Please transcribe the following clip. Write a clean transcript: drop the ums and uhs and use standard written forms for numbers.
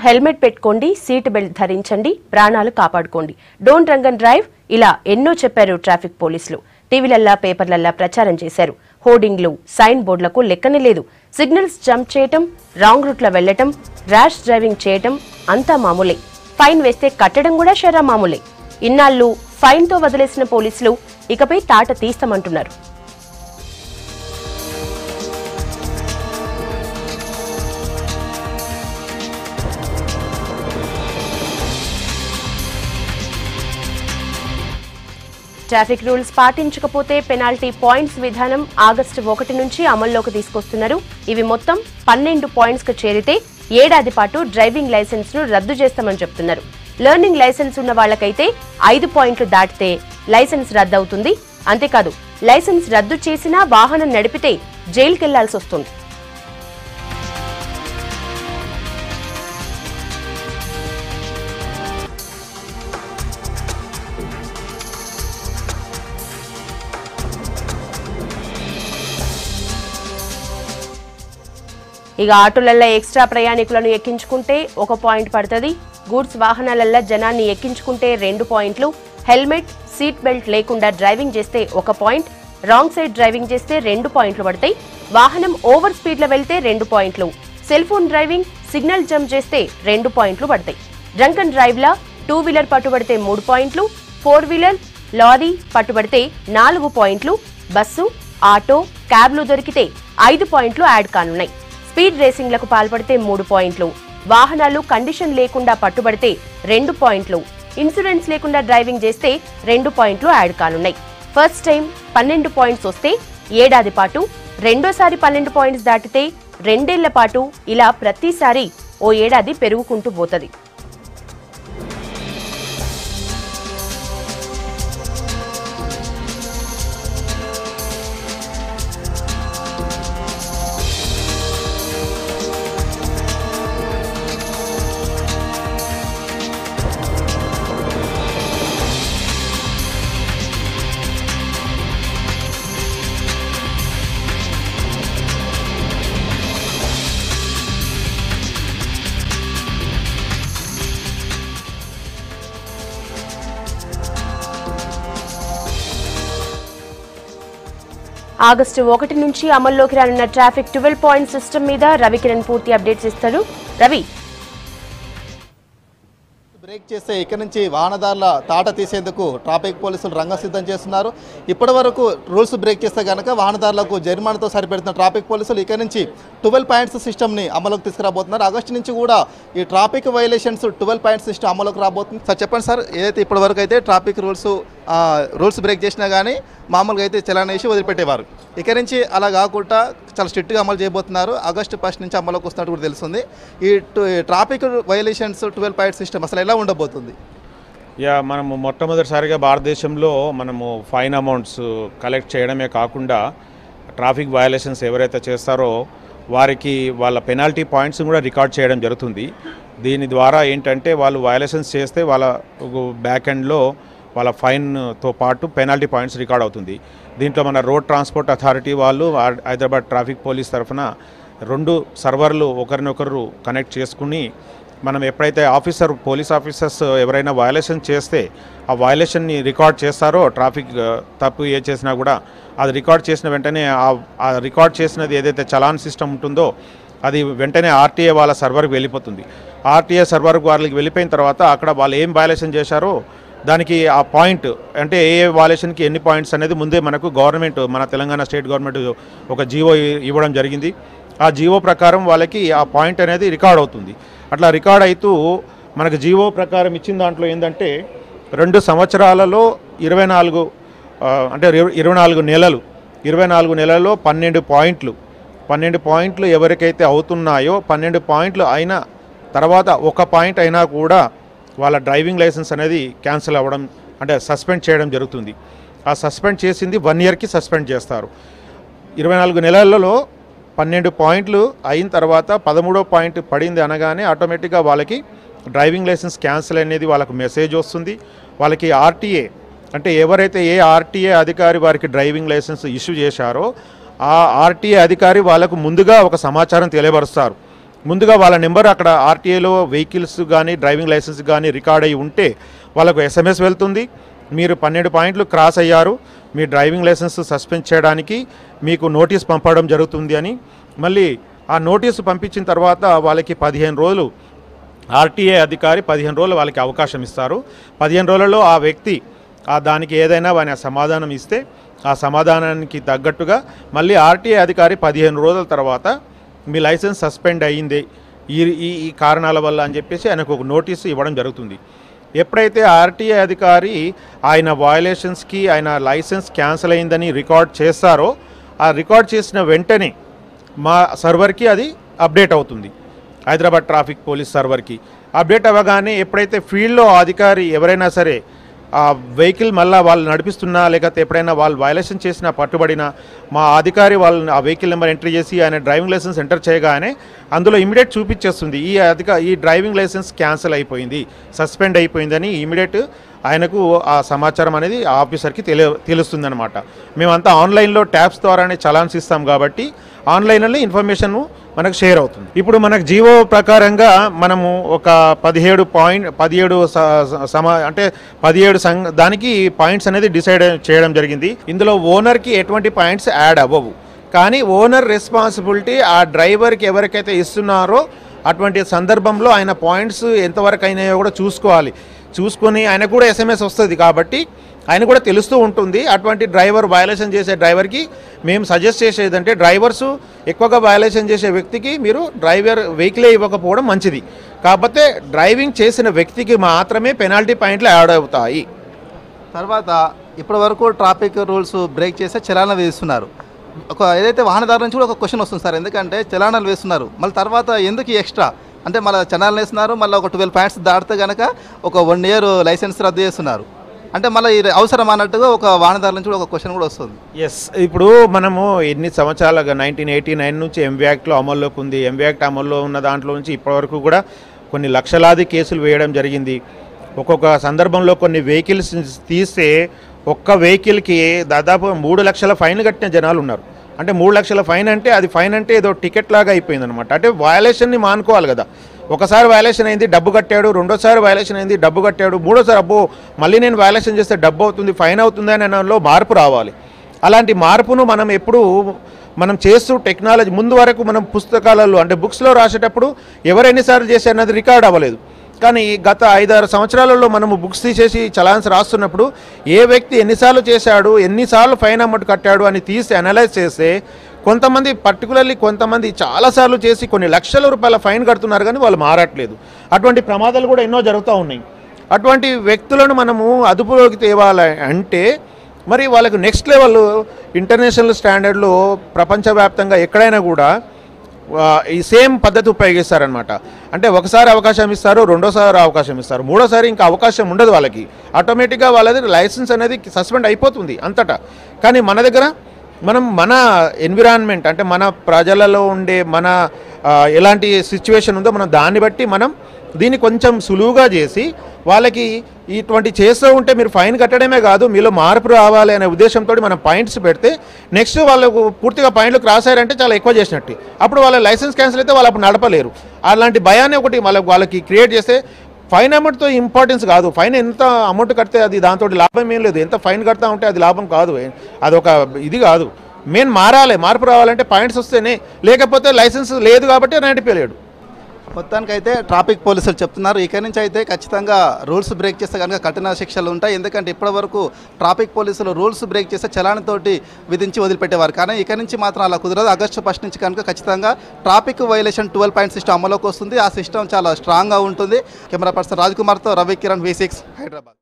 Helmet పెట్టుకోండి, seat belt ధరించండి, ప్రాణాలు కాపాడుకోండి, డోంట్ డ్రంక్ అండ్ డ్రైవ్ ఇలా ఎన్నో చెప్పారు ట్రాఫిక్ పోలీసులు. టీవీలల్లా పేపర్లల్లా ప్రచారం చేశారు. హోర్డింగ్లు, సైన్ బోర్డులకు లెక్కనే లేదు. సిగ్నల్స్ జంప్ చేయటం, రాంగ్ రూట్లో వెళ్లటం, ర్యాష్ డ్రైవింగ్ చేయటం అంతా మామూలే. ఫైన్ వేస్తే కట్టడం కూడా షరా మామూలే. ఇన్నాళ్లు ఫైన్తో వదిలేసిన పోలీసులు ఇకపై తాట తీస్తామంటున్నారు. ట్రాఫిక్ రూల్స్ పాటించకపోతే పెనాల్టీ పాయింట్స్ విధానం ఆగస్టు 1 నుంచి అమల్లోకి తీసుకొస్తున్నారు. ఇవి మొత్తం 12 పాయింట్స్ కు చేరితే ఏడాది పాటు డ్రైవింగ్ లైసెన్స్ ను రద్దు చేస్తామని చెప్తున్నారు. లెర్నింగ్ లైసెన్స్ ఉన్న వాళ్లకైతే 5 పాయింట్లు దాటితే లైసెన్స్ రద్దు అవుతుంది. అంతేకాదు, లైసెన్స్ రద్దు చేసినా వాహనం నడిపితే జైలుకెళ్లాల్సి వస్తుంది. ఇక ఆటోలల్లా ఎక్స్ట్రా ప్రయాణికులను ఎక్కించుకుంటే 1 పాయింట్ పడుతుంది. గూడ్స్ వాహనాలల్లా జనాన్ని ఎక్కించుకుంటే 2 పాయింట్లు. హెల్మెట్, సీట్ బెల్ట్ లేకుండా డ్రైవింగ్ చేస్తే 1 పాయింట్. రాంగ్ సైడ్ డ్రైవింగ్ చేస్తే 2 పాయింట్లు పడతాయి. వాహనం ఓవర్ స్పీడ్ లో వెళ్తే 2 పాయింట్లు. Cell phone driving, signal jump చేస్తే 2 పాయింట్లు పడతాయి. డ్రంక్ అండ్ డ్రైవ్ లా 2 వీలర్ పట్టుబడితే 3 పాయింట్లు. 4 వీలర్, లారీ పట్టుబడితే 4 పాయింట్లు. బస్సు, ఆటో, క్యాబ్లు దొరికితే 5 పాయింట్లు యాడ్ కానున్నాయి. స్పీడ్ రేసింగ్లకు పాల్పడితే 3 పాయింట్లు. వాహనాలు కండిషన్ లేకుండా పట్టుబడితే 2 పాయింట్లు. ఇన్సూరెన్స్ లేకుండా డ్రైవింగ్ చేస్తే 2 పాయింట్లు యాడ్ కానున్నాయి. ఫస్ట్ టైం 12 పాయింట్స్ వస్తే ఏడాది పాటు, రెండోసారి 12 పాయింట్స్ దాటితే 2 ఏళ్ల పాటు, ఇలా ప్రతిసారి ఓ ఏడాది పెరుగుకుంటూ పోతుంది. ఆగస్టు 1 నుంచి అమల్లోకి రానున్న ట్రాఫిక్ 12 పాయింట్ సిస్టమ్ మీద రవికిరణ్ పూర్తి అప్డేట్స్ ఇస్తారు. రవి, బ్రేక్ చేస్తే ఇక్కడ నుంచి వాహనదారుల తాట తీసేందుకు ట్రాఫిక్ పోలీసులు రంగం సిద్ధం చేస్తున్నారు. ఇప్పటి వరకు రూల్స్ బ్రేక్ చేస్తే కనుక వాహనదారులకు జరిమానాతో సరిపెడుతున్న ట్రాఫిక్ పోలీసులు ఇక్కడ నుంచి 12 పాయింట్స్ సిస్టమ్ని అమలుకి తీసుకురాబోతున్నారు. ఆగస్టు నుంచి కూడా ఈ ట్రాఫిక్ వైలేషన్స్ 12 పాయింట్స్ సిస్టమ్ అమలుకి రాబోతుంది. సార్ చెప్పండి సార్, ఏదైతే ఇప్పటి వరకు అయితే ట్రాఫిక్ రూల్స్ బ్రేక్ చేసినా కానీ మామూలుగా అయితే చలానా వేసి వదిలిపెట్టేవారు, ఇక నుంచి అలా కాకుండా చాలా స్ట్రిక్ట్గా అమలు చేయబోతున్నారు. ఆగస్టు 1 నుంచి అమలుకి వస్తున్నట్టు కూడా తెలుస్తుంది. ఈ ట్రాఫిక్ వైలేషన్స్ 12 పాయింట్ సిస్టమ్ అసలు ఎలా ఉండబోతుంది? మనము మొట్టమొదటిసారిగా భారతదేశంలో మనము ఫైన్ అమౌంట్స్ కలెక్ట్ చేయడమే కాకుండా ట్రాఫిక్ వయలేషన్స్ ఎవరైతే చేస్తారో వారికి వాళ్ళ పెనాల్టీ పాయింట్స్ కూడా రికార్డ్ చేయడం జరుగుతుంది. దీని ద్వారా ఏంటంటే వాళ్ళు వయలేషన్స్ చేస్తే వాళ్ళ బ్యాక్ ఎండ్లో వాళ్ళ ఫైన్తో పాటు పెనాల్టీ పాయింట్స్ రికార్డ్ అవుతుంది. దీంట్లో మన రోడ్ ట్రాన్స్పోర్ట్ అథారిటీ వాళ్ళు హైదరాబాద్ ట్రాఫిక్ పోలీస్ తరఫున 2 సర్వర్లు ఒకరినొకరు కనెక్ట్ చేసుకుని మనం ఎప్పుడైతే పోలీస్ ఆఫీసర్స్ ఎవరైనా వయలేషన్ చేస్తే ఆ వయలేషన్ని రికార్డ్ చేస్తారో, ట్రాఫిక్ తప్పు ఏ చేసినా కూడా అది రికార్డ్ చేసిన వెంటనే ఆ రికార్డ్ చేసినది ఏదైతే చలాన్ సిస్టమ్ ఉంటుందో అది వెంటనే ఆర్టీఏ వాళ్ళ సర్వర్కి వెళ్ళిపోతుంది. ఆర్టీఏ సర్వర్కి వాళ్ళకి వెళ్ళిపోయిన తర్వాత అక్కడ వాళ్ళు ఏం వయలేషన్ చేశారో దానికి ఆ పాయింట్ అంటే ఏ వయలేషన్కి ఎన్ని పాయింట్స్ అనేది ముందే మనకు గవర్నమెంట్, మన తెలంగాణ స్టేట్ గవర్నమెంట్ ఒక జీవో ఇవ్వడం జరిగింది. ఆ జీవో ప్రకారం వాళ్ళకి ఆ పాయింట్ అనేది రికార్డ్ అవుతుంది. అట్లా రికార్డ్ అవుతూ మనకు జీవో ప్రకారం ఇచ్చిన దాంట్లో ఏంటంటే 2 సంవత్సరాలలో 24 అంటే 24 నెలలు 24 నెలల్లో 12 పాయింట్లు ఎవరికైతే అవుతున్నాయో 12 పాయింట్లు అయిన తర్వాత 1 పాయింట్ అయినా కూడా వాళ్ళ డ్రైవింగ్ లైసెన్స్ అనేది క్యాన్సిల్ అవ్వడం అంటే సస్పెండ్ చేయడం జరుగుతుంది. ఆ సస్పెండ్ చేసింది 1 ఇయర్కి సస్పెండ్ చేస్తారు. 24 నెలలలో 12 పాయింట్లు అయిన తర్వాత 13వ పాయింట్ పడింది అనగానే ఆటోమేటిక్గా వాళ్ళకి డ్రైవింగ్ లైసెన్స్ క్యాన్సిల్ అనేది వాళ్ళకు మెసేజ్ వస్తుంది. వాళ్ళకి ఆర్టీఏ అంటే ఎవరైతే ఏ ఆర్టీఏ అధికారి వారికి డ్రైవింగ్ లైసెన్స్ ఇష్యూ చేశారో ఆ ఆర్టీఏ అధికారి వాళ్ళకు ముందుగా ఒక సమాచారం తెలియపరుస్తారు. ముందుగా వాళ్ళ నెంబర్ అక్కడ ఆర్టీఏలో వెహికల్స్ కానీ డ్రైవింగ్ లైసెన్స్ కానీ రికార్డ్ అయ్యి ఉంటే వాళ్ళకు SMS వెళ్తుంది, మీరు 12 పాయింట్లు క్రాస్ అయ్యారు, మీ డ్రైవింగ్ లైసెన్స్ సస్పెండ్ చేయడానికి మీకు నోటీస్ పంపడం జరుగుతుంది అని. మళ్ళీ ఆ నోటీసు పంపించిన తర్వాత వాళ్ళకి 15 రోజులు ఆర్టీఏ అధికారి 15 రోజులు వాళ్ళకి అవకాశం ఇస్తారు. 15 రోజులలో ఆ వ్యక్తి దానికి ఏదైనా ఆయన సమాధానం ఇస్తే ఆ సమాధానానికి తగ్గట్టుగా మళ్ళీ ఆర్టీఏ అధికారి 15 రోజుల తర్వాత మీ లైసెన్స్ సస్పెండ్ అయ్యింది ఈ కారణాల వల్ల అని చెప్పేసి ఆయనకు ఒక నోటీసు ఇవ్వడం జరుగుతుంది. ఎప్పుడైతే ఆర్టీఏ అధికారి ఆయన వయలేషన్స్కి ఆయన లైసెన్స్ క్యాన్సిల్ అయిందని రికార్డ్ చేస్తారో ఆ రికార్డ్ చేసిన వెంటనే మా సర్వర్కి అది అప్డేట్ అవుతుంది. హైదరాబాద్ ట్రాఫిక్ పోలీస్ సర్వర్కి అప్డేట్ అవ్వగానే ఎప్పుడైతే ఫీల్డ్లో అధికారి ఎవరైనా సరే ఆ వెహికల్ మళ్ళీ వాళ్ళు నడిపిస్తున్నా లేకపోతే ఎప్పుడైనా వాళ్ళు వయలేషన్ చేసినా పట్టుబడినా మా అధికారి వాళ్ళని ఆ వెహికల్ నెంబర్ ఎంటర్ చేసి ఆయన డ్రైవింగ్ లైసెన్స్ ఎంటర్ చేయగానే అందులో ఇమీడియట్ చూపించేస్తుంది ఈ డ్రైవింగ్ లైసెన్స్ క్యాన్సిల్ అయిపోయింది, సస్పెండ్ అయిపోయిందని ఇమీడియట్ ఆయనకు ఆ సమాచారం అనేది ఆ ఆఫీసర్కి తెలుస్తుంది అనమాట. మేమంతా ఆన్లైన్లో ట్యాబ్స్ ద్వారానే చలాన్స్ ఇస్తాం కాబట్టి ఆన్లైన్లో ఇన్ఫర్మేషన్ మనకు షేర్ అవుతుంది. ఇప్పుడు మనకు జీవో ప్రకారంగా మనము ఒక 17 దానికి పాయింట్స్ అనేది డిసైడ్ చేయడం జరిగింది. ఇందులో ఓనర్కి ఎటువంటి పాయింట్స్ యాడ్ అవ్వవు, కానీ ఓనర్ రెస్పాన్సిబిలిటీ ఆ డ్రైవర్కి ఎవరికైతే ఇస్తున్నారో అటువంటి సందర్భంలో ఆయన పాయింట్స్ ఎంతవరకు అయినాయో కూడా చూసుకొని ఆయనకు కూడా SMS వస్తుంది కాబట్టి ఆయన కూడా తెలుస్తూ ఉంటుంది. అటువంటి డ్రైవర్ వయలేషన్ చేసే డ్రైవర్కి మేము సజెస్ట్ చేసేదంటే డ్రైవర్స్ ఎక్కువగా వయలేషన్ చేసే వ్యక్తికి మీరు వెహికలే ఇవ్వకపోవడం మంచిది. కాకపోతే డ్రైవింగ్ చేసిన వ్యక్తికి మాత్రమే పెనాల్టీ పాయింట్లు యాడ్ అవుతాయి. తర్వాత ఇప్పటి వరకు ట్రాఫిక్ రూల్స్ బ్రేక్ చేస్తే చలానా వేస్తున్నారు. ఏదైతే వాహనదారు నుంచి కూడా ఒక క్వశ్చన్ వస్తుంది సార్, ఎందుకంటే చలానాలు వేస్తున్నారు మళ్ళీ తర్వాత ఎందుకు ఎక్స్ట్రా అంటే మళ్ళీ చలానాలు వేస్తున్నారు, మళ్ళీ ఒక 12 పాయింట్స్ దాటితే కనుక ఒక 1 ఇయర్ లైసెన్స్ రద్దు చేస్తున్నారు అంటే మళ్ళీ ఇది అవసరం అన్నట్టుగా ఒక వాహనదారుల నుంచి కూడా ఒక క్వశ్చన్ కూడా వస్తుంది. ఎస్, ఇప్పుడు మనము ఎన్ని సంవత్సరాలుగా 1989 నుంచి MV అమల్లోకి ఉంది. MV అమల్లో ఉన్న దాంట్లో నుంచి ఇప్పటివరకు కూడా కొన్ని లక్షలాది కేసులు వేయడం జరిగింది. ఒక్కొక్క సందర్భంలో కొన్ని వెహికల్స్ తీస్తే ఒక్క వెహికల్కి దాదాపు 3 లక్షల ఫైన్ కట్టిన జనాలు ఉన్నారు. అంటే 3 లక్షల ఫైన్ అంటే అది ఫైన్ అంటే ఏదో టికెట్ లాగా అయిపోయిందనమాట. అంటే వయలేషన్ని మానుకోవాలి కదా. ఒకసారి వయలేషన్ అయింది డబ్బు కట్టాడు, రెండోసారి వయలేషన్ అయింది డబ్బు కట్టాడు, మూడోసారి అబ్బో మళ్ళీ నేను వయలేషన్ చేస్తే డబ్బు అవుతుంది ఫైన్ అవుతుంది అని అనలో మార్పు రావాలి. అలాంటి మార్పును మనం చేస్తూ టెక్నాలజీ ముందు వరకు మనం పుస్తకాలలో అంటే బుక్స్లో రాసేటప్పుడు ఎవరు ఎన్నిసార్లు చేశారన్నది రికార్డ్ అవ్వలేదు. కానీ గత 5-6 సంవత్సరాలలో మనము బుక్స్ తీసేసి చలాన్స్ రాస్తున్నప్పుడు ఏ వ్యక్తి ఎన్నిసార్లు చేశాడు, ఎన్నిసార్లు ఫైన్ అమౌంట్ కట్టాడు అని తీసి అనలైజ్ చేస్తే కొంతమంది కొంతమంది చాలాసార్లు చేసి కొన్ని లక్షల రూపాయల ఫైన్ కడుతున్నారు కానీ వాళ్ళు మారట్లేదు. అటువంటి ప్రమాదాలు కూడా ఎన్నో జరుగుతూ ఉన్నాయి. అటువంటి వ్యక్తులను మనము అదుపులోకి తేవాలి అంటే మరి వాళ్ళకు నెక్స్ట్ లెవెల్ ఇంటర్నేషనల్ స్టాండర్డ్లో ప్రపంచవ్యాప్తంగా ఎక్కడైనా కూడా ఈ సేమ్ పద్ధతి ఉపయోగిస్తారనమాట. అంటే ఒకసారి అవకాశం ఇస్తారు, రెండోసారి అవకాశం ఇస్తారు, మూడోసారి ఇంకా అవకాశం ఉండదు వాళ్ళకి. ఆటోమేటిక్గా వాళ్ళది లైసెన్స్ అనేది సస్పెండ్ అయిపోతుంది అంతటా. కానీ మన దగ్గర మన ఎన్విరాన్మెంట్ అంటే మన ప్రజలలో ఉండే ఎలాంటి సిచ్యువేషన్ ఉందో మనం దాన్ని బట్టి మనం దీన్ని కొంచెం సులువుగా చేసి వాళ్ళకి ఇటువంటి చేస్తూ ఉంటే మీరు ఫైన్ కట్టడమే కాదు మీలో మార్పు రావాలి అనే ఉద్దేశంతో మనం పాయింట్స్ పెడితే నెక్స్ట్ వాళ్ళకు పూర్తిగా పాయింట్లు క్రాస్ అయ్యారంటే చాలా ఎక్కువ చేసినట్టు. అప్పుడు వాళ్ళ లైసెన్స్ క్యాన్సిల్ అయితే వాళ్ళు అప్పుడు నడపలేరు. అలాంటి భయాన్ని ఒకటి వాళ్ళకి క్రియేట్ చేస్తే ఫైన్ అమౌంట్తో ఇంపార్టెన్స్ కాదు. ఫైన్ ఎంత అమౌంట్ కడితే అది దాంతో లాభం ఏం లేదు. ఎంత ఫైన్ కడతా ఉంటే అది లాభం కాదు, అదొక ఇది కాదు. మెయిన్ మార్పు రావాలంటే పాయింట్స్ వస్తేనే, లేకపోతే లైసెన్స్ లేదు కాబట్టి నడిపేయలేడు. మొత్తానికైతే ట్రాఫిక్ పోలీసులు చెప్తున్నారు ఇక నుంచి అయితే ఖచ్చితంగా రూల్స్ బ్రేక్ చేస్తే కనుక కఠిన శిక్షలు ఉంటాయి. ఎందుకంటే ఇప్పటివరకు ట్రాఫిక్ పోలీసులు రూల్స్ బ్రేక్ చేస్తే చలాన్తోటి విధించి వదిలిపెట్టేవారు. కానీ ఇక నుంచి మాత్రం అలా కుదరదు. ఆగస్టు 1 నుంచి కనుక ఖచ్చితంగా ట్రాఫిక్ వైలేషన్ 12 పాయింట్ సిస్టమ్ అమలులోకి వస్తుంది. ఆ సిస్టమ్ చాలా స్ట్రాంగ్గా ఉంటుంది. కెమెరా పర్సన్ రాజ్ కుమార్తో రవి కిరణ్ V6 హైదరాబాద్.